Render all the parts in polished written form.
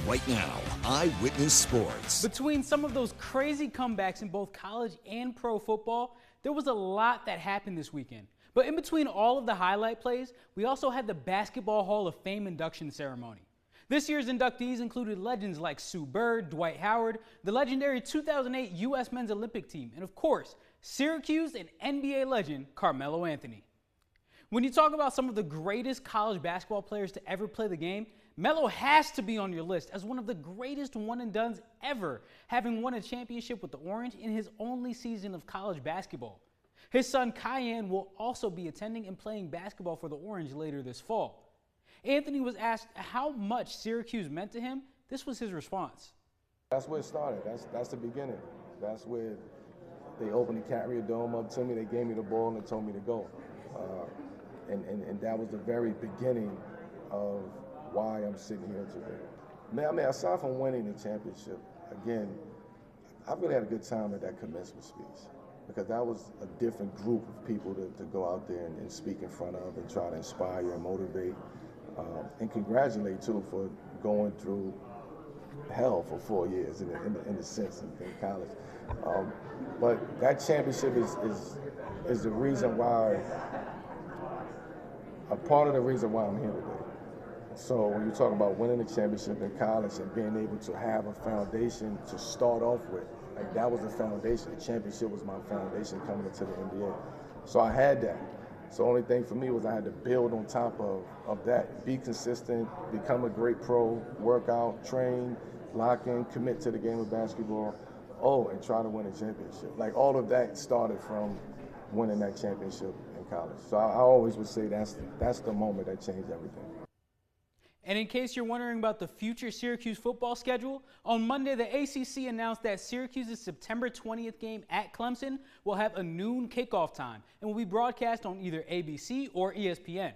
right now, Eyewitness Sports. Between some of those crazy comebacks in both college and pro football, there was a lot that happened this weekend. But in between all of the highlight plays, we also had the Basketball Hall of Fame induction ceremony. This year's inductees included legends like Sue Bird, Dwight Howard, the legendary 2008 U.S. Men's Olympic team, and of course, Syracuse and NBA legend Carmelo Anthony. When you talk about some of the greatest college basketball players to ever play the game, Melo has to be on your list as one of the greatest one-and-dones ever, having won a championship with the Orange in his only season of college basketball. His son Kyan will also be attending and playing basketball for the Orange later this fall. Anthony was asked how much Syracuse meant to him. This was his response. That's where it started. That's the beginning. That's where they opened the Carrier Dome up to me. They gave me the ball and they told me to go. And that was the very beginning of why I'm sitting here today. Man, I mean, aside from winning the championship, again, I really had a good time at that commencement speech because that was a different group of people to go out there and speak in front of and try to inspire and motivate and congratulate, too, for going through hell for 4 years in the sense in college. But that championship is the reason why, a part of the reason why I'm here today. So when you talk about winning the championship in college and being able to have a foundation to start off with, like that was the foundation. The championship was my foundation coming into the NBA. So I had that. So the only thing for me was I had to build on top of that, be consistent, become a great pro, work out, train, lock in, commit to the game of basketball, and try to win a championship. Like all of that started from winning that championship in college. So I always would say that's the moment that changed everything. And in case you're wondering about the future Syracuse football schedule, on Monday the ACC announced that Syracuse's September 20th game at Clemson will have a noon kickoff time and will be broadcast on either ABC or ESPN.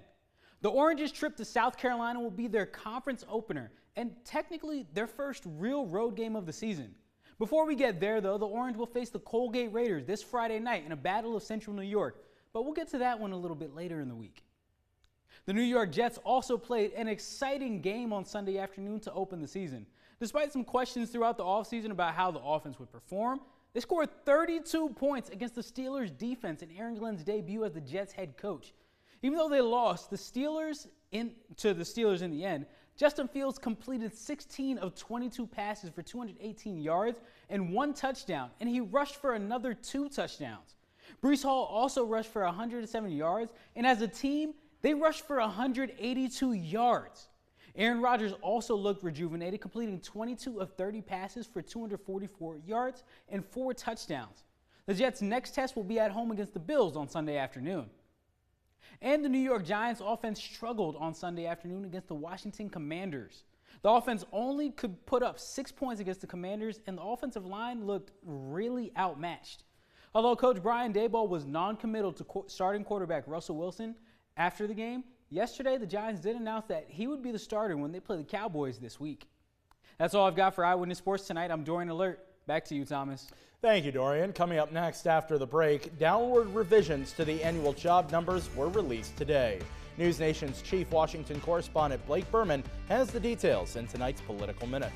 The Orange's trip to South Carolina will be their conference opener and technically their first real road game of the season. Before we get there, though, the Orange will face the Colgate Raiders this Friday night in a battle of Central New York, but we'll get to that one a little bit later in the week. The New York Jets also played an exciting game on Sunday afternoon to open the season. Despite some questions throughout the offseason about how the offense would perform, they scored 32 points against the Steelers' defense in Aaron Glenn's debut as the Jets' head coach. Even though they lost to the Steelers in the end, Justin Fields completed 16 of 22 passes for 218 yards and 1 touchdown, and he rushed for another 2 touchdowns. Breece Hall also rushed for 107 yards, and as a team, they rushed for 182 yards. Aaron Rodgers also looked rejuvenated, completing 22 of 30 passes for 244 yards and 4 touchdowns. The Jets' next test will be at home against the Bills on Sunday afternoon. And the New York Giants' offense struggled on Sunday afternoon against the Washington Commanders. The offense only could put up 6 points against the Commanders, and the offensive line looked really outmatched. Although Coach Brian Daboll was non-committal to starting quarterback Russell Wilson, after the game, yesterday the Giants did announce that he would be the starter when they play the Cowboys this week. That's all I've got for Eyewitness Sports tonight. I'm Dorian Alerte. Back to you, Thomas. Thank you, Dorian. Coming up next after the break, downward revisions to the annual job numbers were released today. News Nation's chief Washington correspondent Blake Berman has the details in tonight's Political Minute.